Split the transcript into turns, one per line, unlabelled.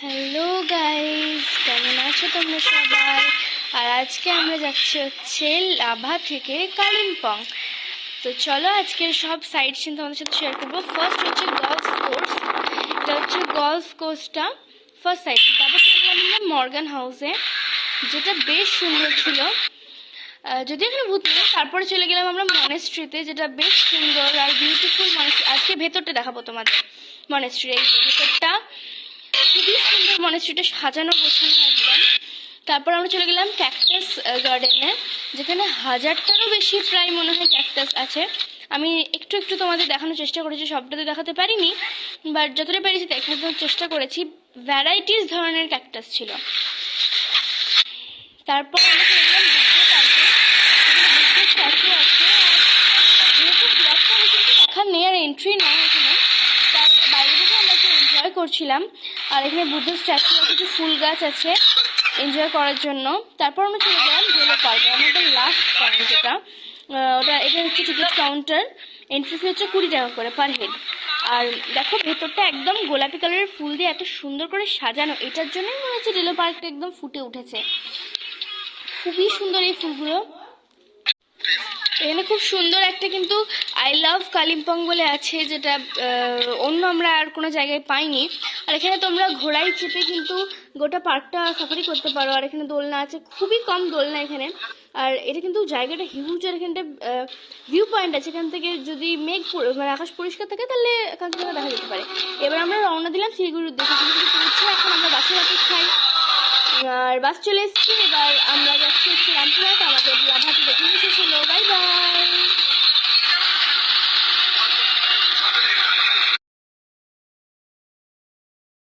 Hello guys, কেমন আছো তোমরা সবাই? আর আজকে আমরা যাচ্ছি হচ্ছে লাভা থেকে কালিম্পং। তো চলো আজকের সব সাইট সিন তোমাদের সাথে শেয়ার করবো। ফার্স্ট হচ্ছে গলফ কোর্স, এটা হচ্ছে গলফ কোর্সটা ফার্স্ট সাইট। তারপর চলে গেলাম আমরা মর্গান হাউসে, যেটা বেশ সুন্দর ছিল, যদি এখানে ভূত নেই। তারপরে চলে গেলাম আমরা মনেস্ট্রিতে, যেটা বেশ সুন্দর আর বিউটিফুল মনেস্ট্রি। আজকে ভেতরটা দেখাবো তোমাদের মনেস্ট্রি। এই ভেতরটা খুবই সুন্দর, মনেস্ট্রিটা সাজানো গোছানো একদম। তারপর আমরা চলে গেলাম ক্যাকটাস গার্ডেনে, যেখানে 1000টারও বেশি প্রায় মনে হয় ক্যাকটাস আছে। আমি একটু একটু তোমাদের দেখানোর চেষ্টা করেছি, সবটা তো দেখাতে পারিনি, বাট যতটা পেরেছি দেখানোর চেষ্টা করেছি। ভ্যারাইটিস ধরনের ক্যাকটাস ছিল। তারপর আমরা চলে গেলাম বুদ্ধ পার্কে, বুদ্ধের স্ট্যাচু আছে। এখানে আর এন্ট্রি নাই এখানে, তার বাইরে থেকে আমরা একটু এনজয় করছিলাম। আর এখানে বুদ্ধের স্ট্যাচু আর কিছু ফুল গাছ আছে এনজয় করার জন্য। তারপর আমরা চলে গেলাম জেলো পার্কে, আমাদের লাস্ট পয়েন্ট যেটা। এটা হচ্ছে টিকিট কাউন্টার, এন্ট্রি ফি হচ্ছে 20 টাকা করে পার হেড। আর দেখো ভেতরটা একদম গোলাপি কালারের ফুল দিয়ে এত সুন্দর করে সাজানো, এটার জন্যই মনে হচ্ছে জেলো পার্কটা একদম ফুটে উঠেছে। খুবই সুন্দর এই ফুলগুলো। এখানে খুব সুন্দর একটা কিন্তু আই লাভ কালিম্পং বলে আছে, যেটা অন্য আমরা আর কোনো জায়গায় পাইনি। আর এখানে তোমরা ঘোড়ায় চেপে কিন্তু গোটা পার্কটা সাফারি করতে পারো। আর এখানে দোলনা আছে, খুবই কম দোলনা এখানে। আর এটা কিন্তু জায়গাটা হিউজ, আর এখানটা ভিউ পয়েন্ট আছে। এখান থেকে যদি মানে আকাশ পরিষ্কার থাকে তাহলে এখান থেকে দেখা যেতে পারে। এবার আমরা রওনা দিলাম শিলিগুড়ির উদ্দেশ্যে। শিলিগুড়ি পৌঁছে এখন আমরা বাসের অপেক্ষায়, আর বাস চলে এসেছি। এবার আমরা যাচ্ছি হচ্ছে রামপুরহাট। আমাদের লাভাটি দেখে শেষ হলো। Bye bye.